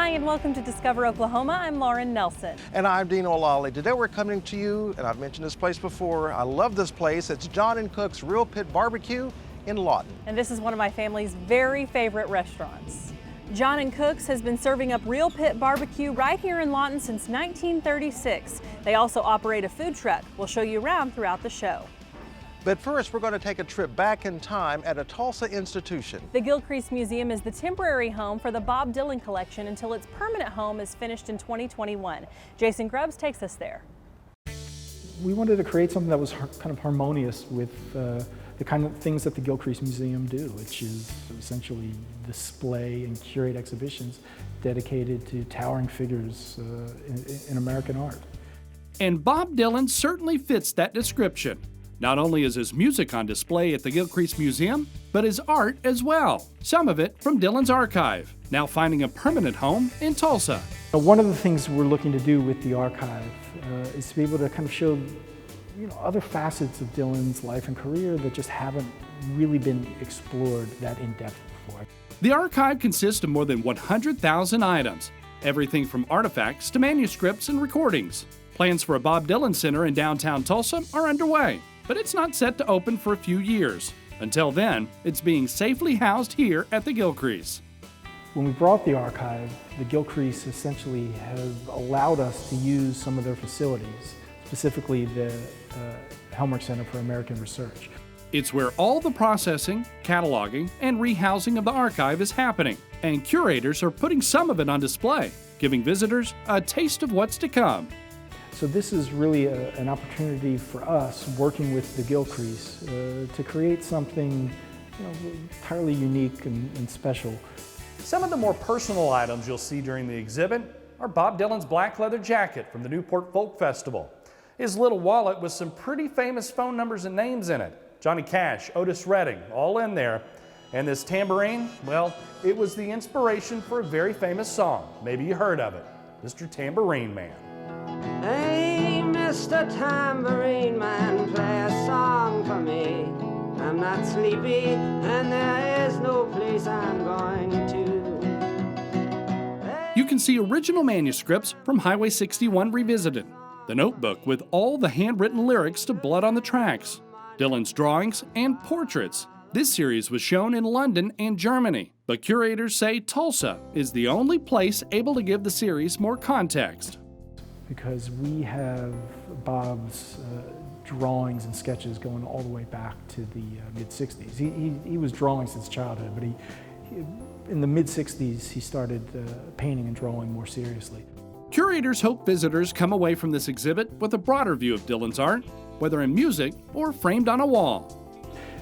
Hi, and welcome to Discover Oklahoma. I'm Lauren Nelson. And I'm Dean O'Lally. Today we're coming to you, and I've mentioned this place before. I love this place. It's John and Cook's Real Pit Barbecue in Lawton. And this is one of my family's very favorite restaurants. John and Cook's has been serving up Real Pit Barbecue right here in Lawton since 1936. They also operate a food truck. We'll show you around throughout the show. But first, we're going to take a trip back in time at a Tulsa institution. The Gilcrease Museum is the temporary home for the Bob Dylan collection until its permanent home is finished in 2021. Jason Grubbs takes us there. We wanted to create something that was kind of harmonious with the kind of things that the Gilcrease Museum do, which is essentially display and curate exhibitions dedicated to towering figures in American art. And Bob Dylan certainly fits that description. Not only is his music on display at the Gilcrease Museum, but his art as well. Some of it from Dylan's archive, now finding a permanent home in Tulsa. One of the things we're looking to do with the archive is to be able to kind of show other facets of Dylan's life and career that just haven't really been explored that in depth before. The archive consists of more than 100,000 items, everything from artifacts to manuscripts and recordings. Plans for a Bob Dylan Center in downtown Tulsa are underway, but it's not set to open for a few years. Until then, it's being safely housed here at the Gilcrease. When we brought the archive, the Gilcrease essentially have allowed us to use some of their facilities, specifically the Helmholtz Center for American Research. It's where all the processing, cataloging, and rehousing of the archive is happening, and curators are putting some of it on display, giving visitors a taste of what's to come. So this is really an opportunity for us, working with the Gilcrease, to create something entirely unique and special. Some of the more personal items you'll see during the exhibit are Bob Dylan's black leather jacket from the Newport Folk Festival, his little wallet with some pretty famous phone numbers and names in it, Johnny Cash, Otis Redding, all in there, and this tambourine, well, it was the inspiration for a very famous song. Maybe you heard of it, Mr. Tambourine Man. Hey, Mr. Tambourine Man, play a song for me. I'm not sleepy, and there is no place I'm going to. Hey. You can see original manuscripts from Highway 61 Revisited, the notebook with all the handwritten lyrics to Blood on the Tracks, Dylan's drawings and portraits. This series was shown in London and Germany, but curators say Tulsa is the only place able to give the series more context. Because we have Bob's drawings and sketches going all the way back to the mid-60s. He was drawing since childhood, but in the mid-60s he started painting and drawing more seriously. Curators hope visitors come away from this exhibit with a broader view of Dylan's art, whether in music or framed on a wall.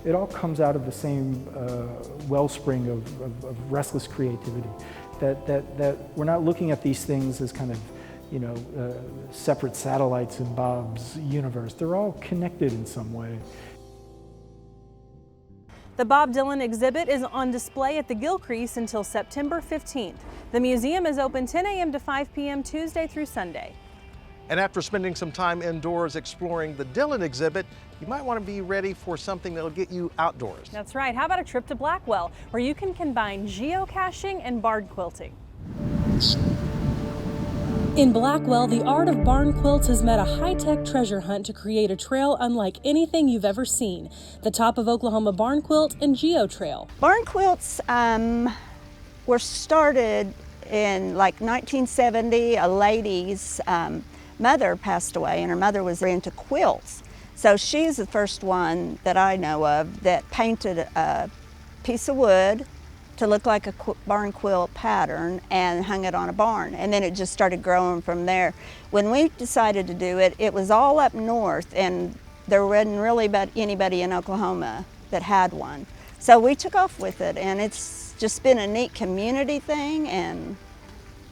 It all comes out of the same wellspring of restless creativity, that we're not looking at these things as kind of separate satellites in Bob's universe. They're all connected in some way. The Bob Dylan exhibit is on display at the Gilcrease until September 15th. The museum is open 10 a.m. to 5 p.m. Tuesday through Sunday. And after spending some time indoors exploring the Dylan exhibit, you might want to be ready for something that'll get you outdoors. That's right. How about a trip to Blackwell, where you can combine geocaching and barn quilting? In Blackwell, the art of barn quilts has met a high-tech treasure hunt to create a trail unlike anything you've ever seen. The Top of Oklahoma Barn Quilt and Geo Trail. Barn quilts were started in like 1970. A lady's mother passed away, and her mother was into quilts. So she's the first one that I know of that painted a piece of wood to look like a barn quilt pattern and hung it on a barn. And then it just started growing from there. When we decided to do it, it was all up north, and there wasn't really anybody in Oklahoma that had one. So we took off with it, and it's just been a neat community thing and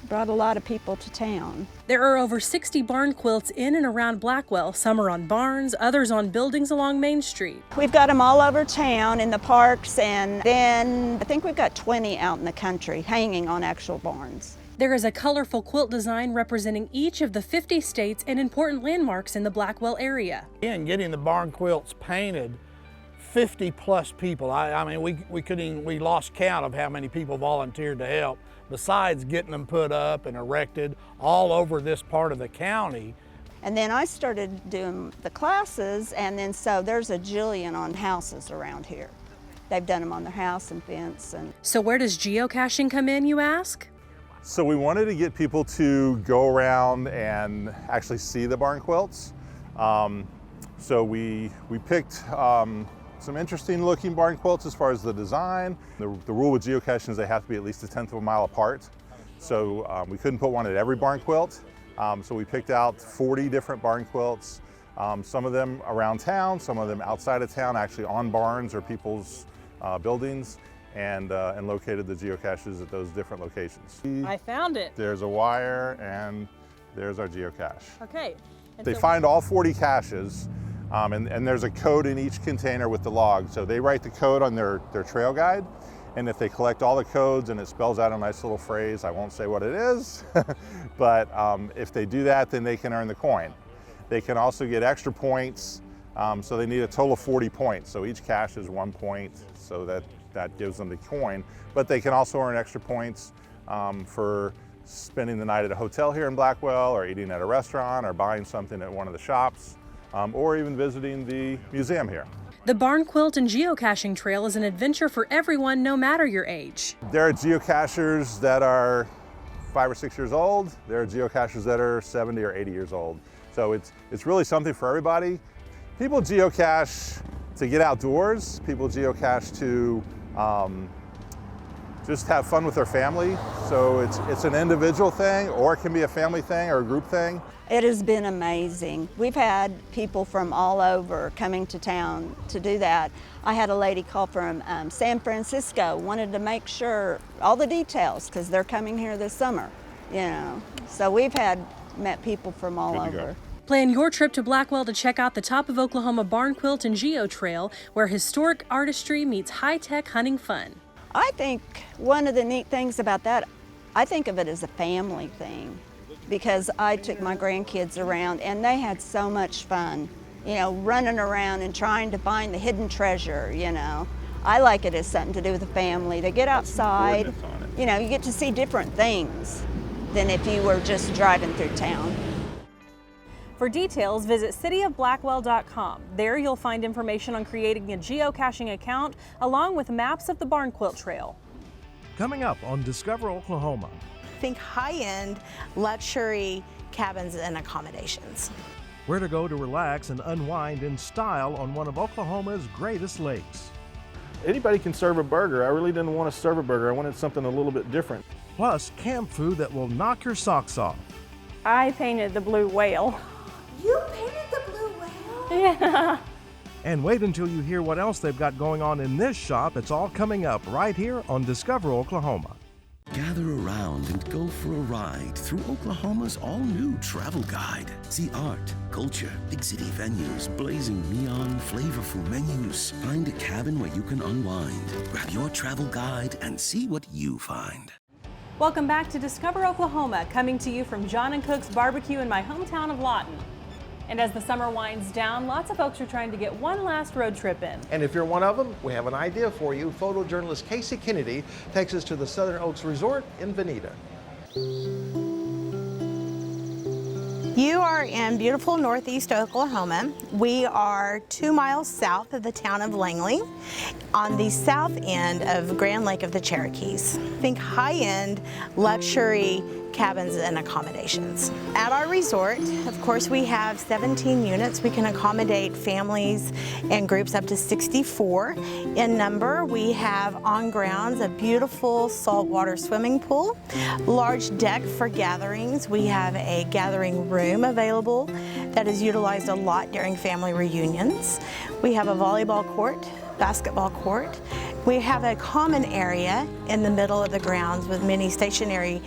brought a lot of people to town. There are over 60 barn quilts in and around Blackwell. Some are on barns, others on buildings along Main Street. We've got them all over town in the parks, and then I think we've got 20 out in the country hanging on actual barns. There is a colorful quilt design representing each of the 50 states and important landmarks in the Blackwell area. And getting the barn quilts painted, 50 plus people. I mean, we lost count of how many people volunteered to help. besides getting them put up and erected all over this part of the county. And then I started doing the classes, and then so there's a jillion on houses around here. They've done them on their house and fence. And So where does geocaching come in, you ask? So we wanted to get people to go around and actually see the barn quilts. So we picked some interesting looking barn quilts as far as the design. The rule with geocaching is they have to be at least 1/10 of a mile apart. So we couldn't put one at every barn quilt. So we picked out 40 different barn quilts, some of them around town, some of them outside of town, actually on barns or people's buildings, and located the geocaches at those different locations. I found it. There's a wire, and there's our geocache. Okay. And They so- find all 40 caches, and there's a code in each container with the log. So they write the code on their trail guide, and if they collect all the codes and it spells out a nice little phrase, I won't say what it is, but if they do that, then they can earn the coin. They can also get extra points, so they need a total of 40 points. So each cache is 1 point, so that gives them the coin. But they can also earn extra points for spending the night at a hotel here in Blackwell, or eating at a restaurant, or buying something at one of the shops, or even visiting the museum here. The Barn Quilt and Geocaching Trail is an adventure for everyone, no matter your age. There are geocachers that are 5 or 6 years old. There are geocachers that are 70 or 80 years old. So it's really something for everybody. People geocache to get outdoors. People geocache to just have fun with their family. So it's an individual thing, or it can be a family thing or a group thing. it has been amazing. We've had people from all over coming to town to do that. I had a lady call from San Francisco, wanted to make sure all the details because they're coming here this summer, you know. So we've met people from all over. Plan your trip to Blackwell to check out the Top of Oklahoma Barn Quilt and Geo Trail, where historic artistry meets high-tech hunting fun. I think one of the neat things about that, I think of it as a family thing, because I took my grandkids around and they had so much fun, you know, running around and trying to find the hidden treasure, you know. I like it as something to do with the family. They get outside, you know, you get to see different things than if you were just driving through town. For details, visit cityofblackwell.com. There you'll find information on creating a geocaching account, along with maps of the Barn Quilt Trail. Coming up on Discover Oklahoma. Think high-end luxury cabins and accommodations. Where to go to relax and unwind in style on one of Oklahoma's greatest lakes. Anybody can serve a burger. I really didn't want to serve a burger. I wanted something a little bit different. Plus, camp food that will knock your socks off. I painted the blue whale. You painted the blue whale? Yeah. And wait until you hear what else they've got going on in this shop. It's all coming up right here on Discover Oklahoma. Gather around and go for a ride through Oklahoma's all-new travel guide. See art, culture, big city venues, blazing neon, flavorful menus. Find a cabin where you can unwind. Grab your travel guide and see what you find. Welcome back to Discover Oklahoma, coming to you from John & Cook's Barbecue in my hometown of Lawton. And as the summer winds down, lots of folks are trying to get one last road trip in. And if you're one of them, we have an idea for you. Photojournalist Casey Kennedy takes us to the Southern Oaks Resort in Vinita. You are in beautiful northeast Oklahoma. We are 2 miles south of the town of Langley, on the south end of Grand Lake of the Cherokees. Think high-end luxury cabins and accommodations. At our resort, of course, we have 17 units. We can accommodate families and groups up to 64 in number. We have on grounds a beautiful saltwater swimming pool, large deck for gatherings. We have a gathering room available that is utilized a lot during family reunions. We have a volleyball court, basketball court. We have a common area in the middle of the grounds with many stationary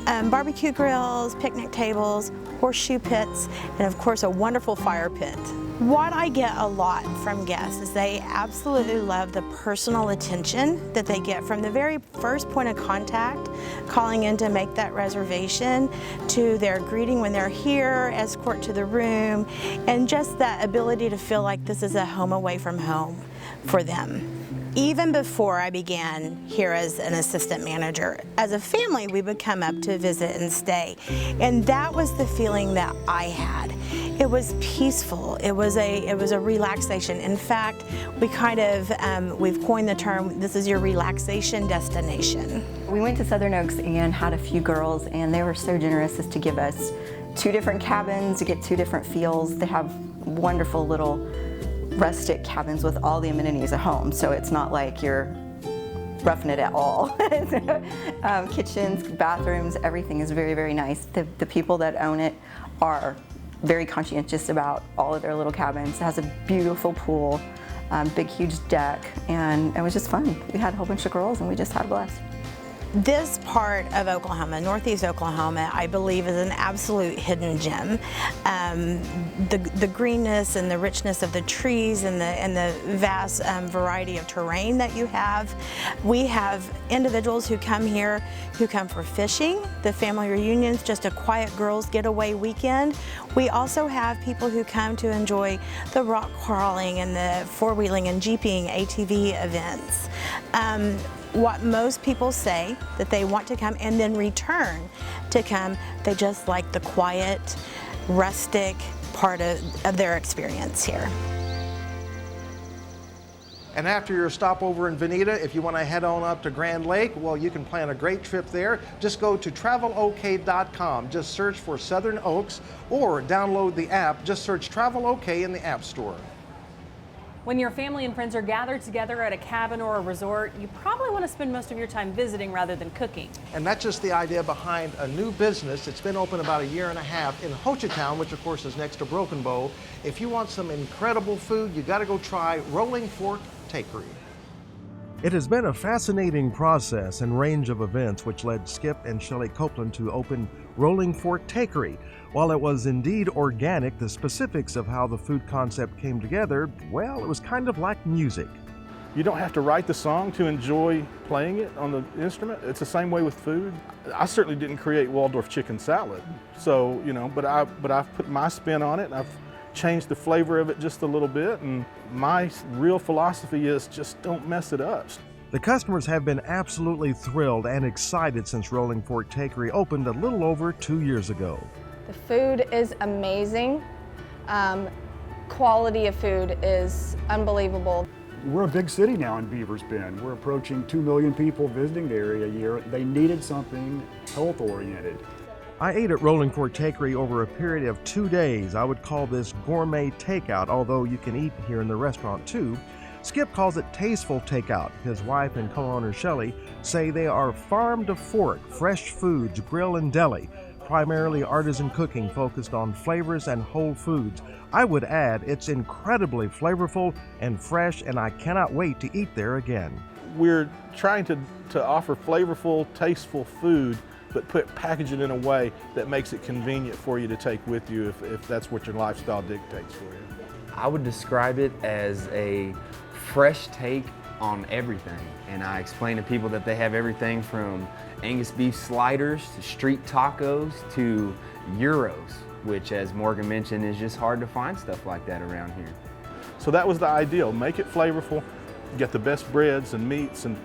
barbecue grills, picnic tables, horseshoe pits, and of course a wonderful fire pit. What I get a lot from guests is they absolutely love the personal attention that they get from the very first point of contact, calling in to make that reservation, to their greeting when they're here, escort to the room, and just that ability to feel like this is a home away from home for them. Even before I began here as an assistant manager, as a family, we would come up to visit and stay. And that was the feeling that I had. It was peaceful. It was a relaxation. In fact, we kind of, we've coined the term, this is your relaxation destination. We went to Southern Oaks and had a few girls, and they were so generous as to give us 2 different cabins to get 2 different feels. They have wonderful little rustic cabins with all the amenities at home, so it's not like you're roughing it at all. Kitchens, bathrooms, everything is very, very nice. The people that own it are very conscientious about all of their little cabins. It has a beautiful pool, big, huge deck, and it was just fun. We had a whole bunch of girls, and we just had a blast. This part of Oklahoma, northeast Oklahoma, I believe is an absolute hidden gem. The greenness and the richness of the trees and the vast variety of terrain that you have. We have individuals who come here who come for fishing, the family reunions, just a quiet girls getaway weekend. We also have people who come to enjoy the rock crawling and the four-wheeling and jeeping ATV events. What most people say that they want to come and then return to come, they just like the quiet, rustic part of their experience here. And after your stopover in Vinita, if you want to head on up to Grand Lake, well, you can plan a great trip there. Just go to travelok.com. Just search for Southern Oaks or download the app. Just search Travel OK in the App Store. When your family and friends are gathered together at a cabin or a resort, you probably want to spend most of your time visiting rather than cooking. And that's just the idea behind a new business. It's been open about 1.5 years in Hochatown, which of course is next to Broken Bow. If you want some incredible food, you got to go try Rolling Fork Takery. It has been a fascinating process and range of events which led Skip and Shelley Copeland to open Rolling Fork Takery. While it was indeed organic, the specifics of how the food concept came together, well, it was kind of like music. You don't have to write the song to enjoy playing it on the instrument. It's the same way with food. I certainly didn't create Waldorf chicken salad, so, you know, but I've put my spin on it. I've changed the flavor of it just a little bit, and my real philosophy is just don't mess it up. The customers have been absolutely thrilled and excited since Rolling Fork Takery opened a little over 2 years ago. The food is amazing. Quality of food is unbelievable. We're a big city now in Beavers Bend. We're approaching 2 million people visiting the area a year. They needed something health-oriented. I ate at Rolling Fork Takery over a period of 2 days. I would call this gourmet takeout, although you can eat here in the restaurant too. Skip calls it tasteful takeout. His wife and co-owner Shelley say they are farm to fork, fresh foods, grill and deli. Primarily artisan cooking focused on flavors and whole foods. I would add it's incredibly flavorful and fresh, and I cannot wait to eat there again. We're trying to offer flavorful, tasteful food, but package it in a way that makes it convenient for you to take with you if that's what your lifestyle dictates for you. I would describe it as a fresh take on everything, and I explain to people that they have everything from Angus beef sliders to street tacos to gyros, which, as Morgan mentioned, is just hard to find stuff like that around here. So that was the ideal. Make it flavorful, get the best breads and meats and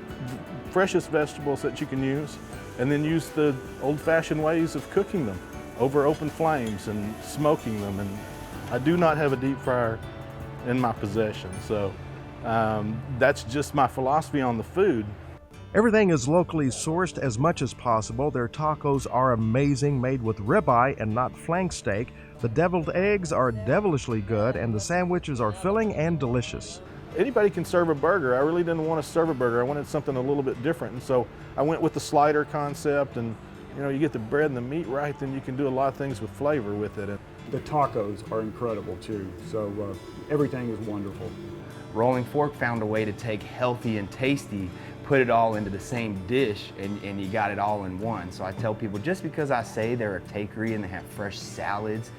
freshest vegetables that you can use, and then use the old-fashioned ways of cooking them over open flames and smoking them. And I do not have a deep fryer in my possession, so that's just my philosophy on the food. Everything is locally sourced as much as possible. Their tacos are amazing, made with ribeye and not flank steak. The deviled eggs are devilishly good, and the sandwiches are filling and delicious. Anybody can serve a burger. I really didn't want to serve a burger. I wanted something a little bit different, and so I went with the slider concept. And you know, you get the bread and the meat right, then you can do a lot of things with flavor with it. The tacos are incredible too, so everything is wonderful. Rolling Fork found a way to take healthy and tasty, put it all into the same dish, and you got it all in one. So I tell people, just because I say they're a takery and they have fresh salads,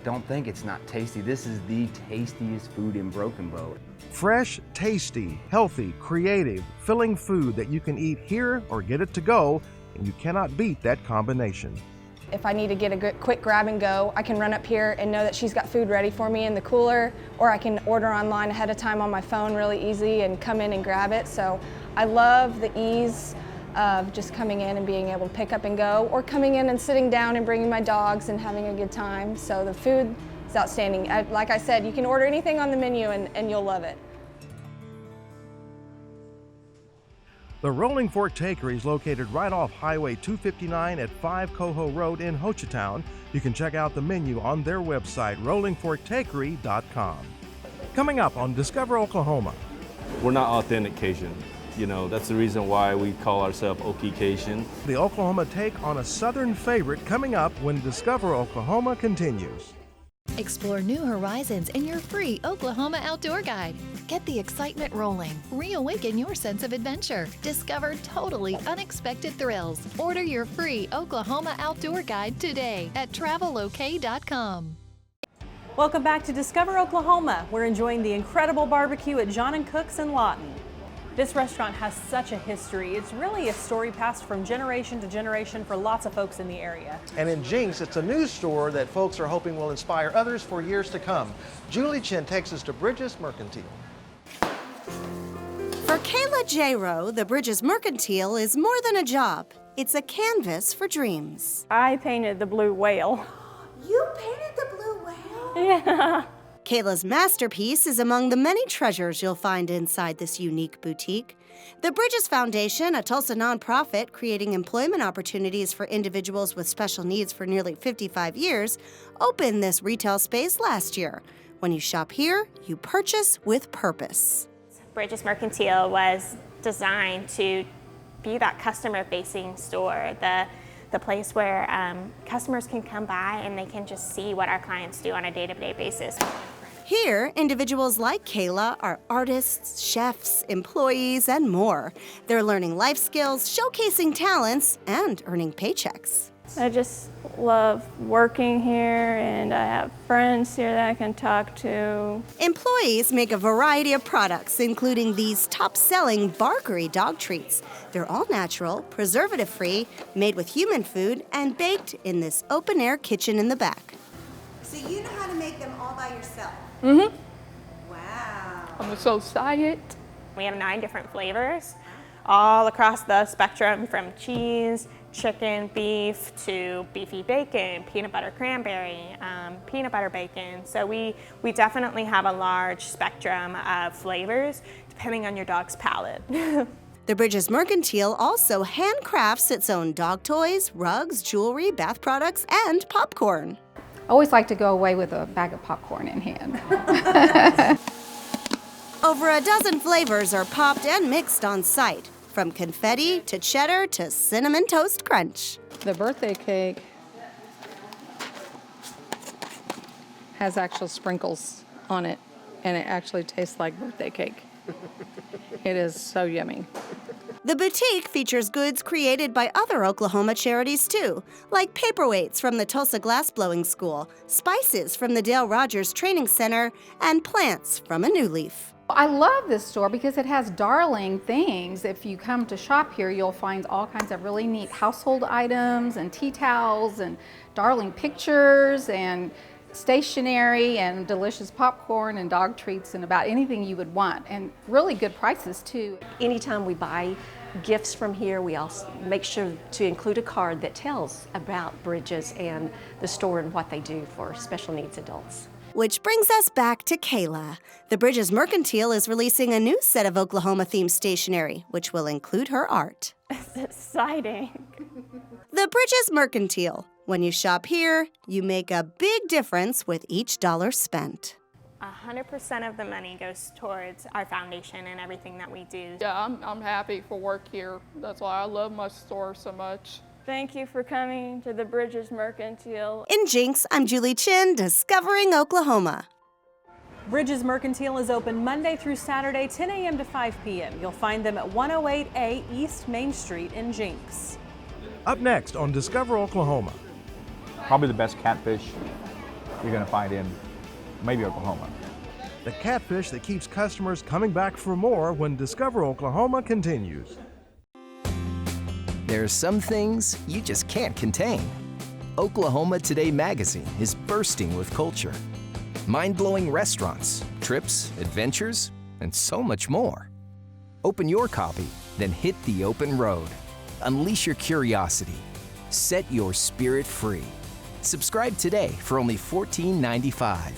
don't think it's not tasty. This is the tastiest food in Broken Bow. Fresh, tasty, healthy, creative, filling food that you can eat here or get it to go, and you cannot beat that combination. If I need to get a quick grab and go, I can run up here and know that she's got food ready for me in the cooler, or I can order online ahead of time on my phone really easy and come in and grab it. So I love the ease of just coming in and being able to pick up and go, or coming in and sitting down and bringing my dogs and having a good time. So the food is outstanding. Like I said, you can order anything on the menu and you'll love it. The Rolling Fork Takery is located right off Highway 259 at 5 Coho Road in Hochatown. You can check out the menu on their website, rollingforktakery.com. Coming up on Discover Oklahoma. We're not authentic Cajun. You know, that's the reason why we call ourselves Okie Cajun. The Oklahoma take on a Southern favorite coming up when Discover Oklahoma continues. Explore new horizons in your free Oklahoma Outdoor Guide. Get the excitement rolling. Reawaken your sense of adventure. Discover totally unexpected thrills. Order your free Oklahoma Outdoor Guide today at travelok.com. Welcome back to Discover Oklahoma. We're enjoying the incredible barbecue at John & Cook's in Lawton. This restaurant has such a history. It's really a story passed from generation to generation for lots of folks in the area. And in Jenks, it's a new store that folks are hoping will inspire others for years to come. Julie Chin takes us to Bridges Mercantile. For Kayla J-Rowe, the Bridges Mercantile is more than a job. It's a canvas for dreams. I painted the blue whale. You painted the blue whale? Yeah. Kayla's masterpiece is among the many treasures you'll find inside this unique boutique. The Bridges Foundation, a Tulsa nonprofit creating employment opportunities for individuals with special needs for nearly 55 years, opened this retail space last year. When you shop here, you purchase with purpose. Bridges Mercantile was designed to be that customer-facing store, the place where customers can come by and they can just see what our clients do on a day-to-day basis. Here, individuals like Kayla are artists, chefs, employees, and more. They're learning life skills, showcasing talents, and earning paychecks. I just love working here, and I have friends here that I can talk to. Employees make a variety of products, including these top-selling Barkery dog treats. They're all natural, preservative-free, made with human food, and baked in this open-air kitchen in the back. So you know how to make them all by yourself? Mm-hmm. Wow. I'm so excited. We have 9 different flavors, all across the spectrum, from cheese, chicken, beef, to beefy bacon, peanut butter cranberry, peanut butter bacon. So we definitely have a large spectrum of flavors depending on your dog's palate. The Bridges Mercantile also handcrafts its own dog toys, rugs, jewelry, bath products, and popcorn. I always like to go away with a bag of popcorn in hand. Over a dozen flavors are popped and mixed on site, from confetti to cheddar to cinnamon toast crunch. The birthday cake has actual sprinkles on it, and it actually tastes like birthday cake. It is so yummy. The boutique features goods created by other Oklahoma charities too, like paperweights from the Tulsa Glassblowing School, spices from the Dale Rogers Training Center, and plants from A New Leaf. I love this store because it has darling things. If you come to shop here, you'll find all kinds of really neat household items and tea towels and darling pictures and stationery and delicious popcorn and dog treats and about anything you would want, and really good prices too. Anytime we buy gifts from here, we also make sure to include a card that tells about Bridges and the store and what they do for special needs adults. Which brings us back to Kayla. The Bridges Mercantile is releasing a new set of Oklahoma-themed stationery, which will include her art. It's exciting. The Bridges Mercantile. When you shop here, you make a big difference with each dollar spent. 100% of the money goes towards our foundation and everything that we do. Yeah, I'm happy for work here. That's why I love my store so much. Thank you for coming to the Bridges Mercantile. In Jenks, I'm Julie Chin, Discovering Oklahoma. Bridges Mercantile is open Monday through Saturday, 10 a.m. to 5 p.m. You'll find them at 108A East Main Street in Jenks. Up next on Discover Oklahoma. Probably the best catfish you're going to find in maybe Oklahoma. The catfish that keeps customers coming back for more when Discover Oklahoma continues. There are some things you just can't contain. Oklahoma Today magazine is bursting with culture. Mind-blowing restaurants, trips, adventures, and so much more. Open your copy, then hit the open road. Unleash your curiosity. Set your spirit free. Subscribe today for only $14.95.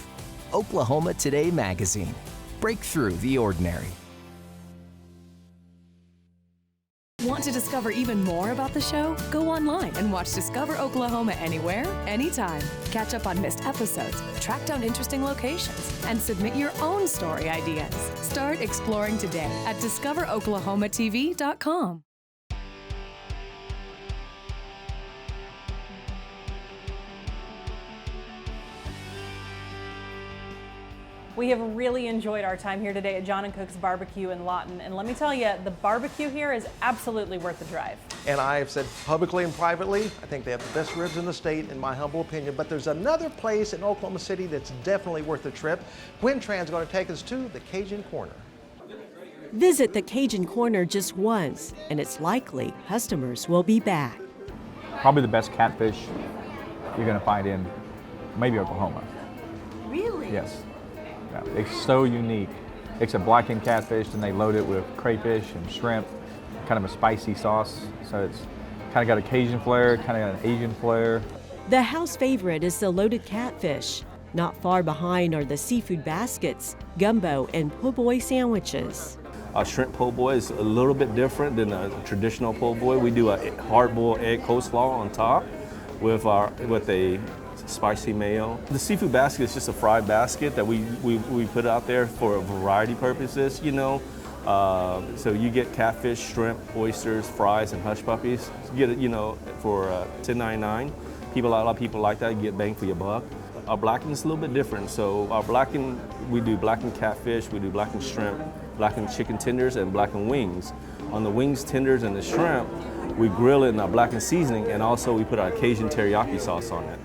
Oklahoma Today magazine. Break through the ordinary. Want to discover even more about the show? Go online and watch Discover Oklahoma anywhere, anytime. Catch up on missed episodes, track down interesting locations, and submit your own story ideas. Start exploring today at discoveroklahomatv.com. We have really enjoyed our time here today at John & Cook's Barbecue in Lawton, and let me tell you, the barbecue here is absolutely worth the drive. And I have said publicly and privately, I think they have the best ribs in the state, in my humble opinion. But there's another place in Oklahoma City that's definitely worth the trip. Quintran's going to take us to the Cajun Corner. Visit the Cajun Corner just once, and it's likely customers will be back. Probably the best catfish you're going to find in maybe Oklahoma. Really? Yes. Yeah, it's so unique. It's a blackened catfish, and they load it with crayfish and shrimp, kind of a spicy sauce. So it's kind of got a Cajun flair, kind of got an Asian flair. The house favorite is the loaded catfish. Not far behind are the seafood baskets, gumbo, and po' boy sandwiches. Our shrimp po' boy is a little bit different than a traditional po' boy. We do a hard-boiled egg coleslaw on top with a spicy mayo. The seafood basket is just a fried basket that we put out there for a variety purposes, you know. So you get catfish, shrimp, oysters, fries, and hush puppies. You get it, you know, for $10.99. A lot of people like that. You get bang for your buck. Our blackened is a little bit different. So our blackened, we do blackened catfish, we do blackened shrimp, blackened chicken tenders, and blackened wings. On the wings, tenders, and the shrimp, we grill it in our blackened seasoning, and also we put our Cajun teriyaki sauce on it.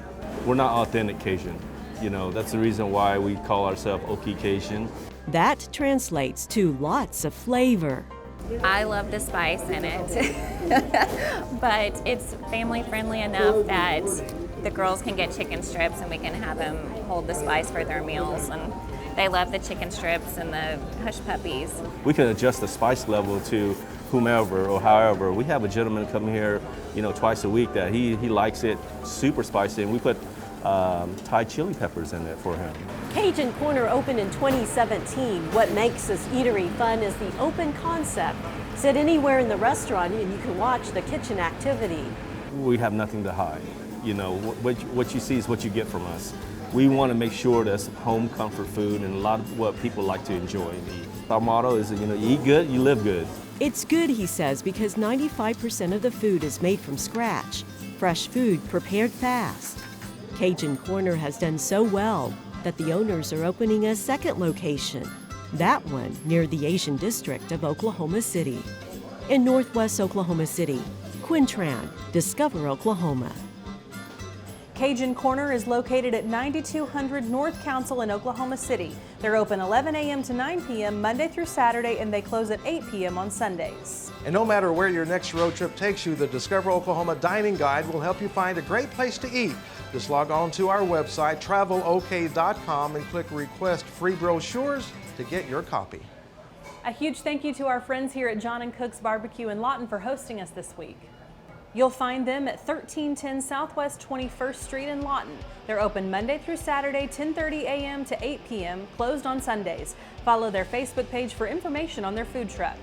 We're not authentic Cajun. You know, that's the reason why we call ourselves Okie Cajun. That translates to lots of flavor. I love the spice in it, but it's family friendly enough that the girls can get chicken strips and we can have them hold the spice for their meals, and they love the chicken strips and the hush puppies. We can adjust the spice level to whomever or however. We have a gentleman come here, you know, twice a week that he likes it super spicy, and we put Thai chili peppers in it for him. Cajun Corner opened in 2017. What makes this eatery fun is the open concept. Sit anywhere in the restaurant and you can watch the kitchen activity. We have nothing to hide. You know, what you see is what you get from us. We want to make sure that's home comfort food and a lot of what people like to enjoy and eat. Our motto is, you know, you eat good, you live good. It's good, he says, because 95% of the food is made from scratch. Fresh food prepared fast. Cajun Corner has done so well that the owners are opening a second location, that one near the Asian district of Oklahoma City. In northwest Oklahoma City, Quintran, Discover Oklahoma. Cajun Corner is located at 9200 North Council in Oklahoma City. They're open 11 a.m. to 9 p.m. Monday through Saturday, and they close at 8 p.m. on Sundays. And no matter where your next road trip takes you, the Discover Oklahoma Dining Guide will help you find a great place to eat. Just log on to our website, travelok.com, and click Request Free Brochures to get your copy. A huge thank you to our friends here at John & Cook's Barbecue in Lawton for hosting us this week. You'll find them at 1310 Southwest 21st Street in Lawton. They're open Monday through Saturday, 10:30 a.m. to 8 p.m., closed on Sundays. Follow their Facebook page for information on their food truck.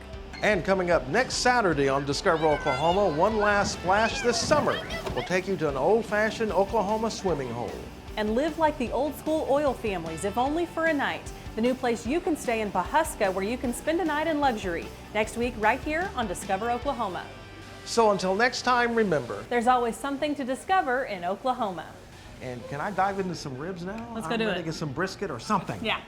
And coming up next Saturday on Discover Oklahoma, One Last Splash this summer will take you to an old-fashioned Oklahoma swimming hole. And live like the old school oil families, if only for a night. The new place you can stay in Pawhuska, where you can spend a night in luxury. Next week, right here on Discover Oklahoma. So until next time, remember, there's always something to discover in Oklahoma. And can I dive into some ribs now? Let's go do it. I'm ready to get some brisket or something. Yeah.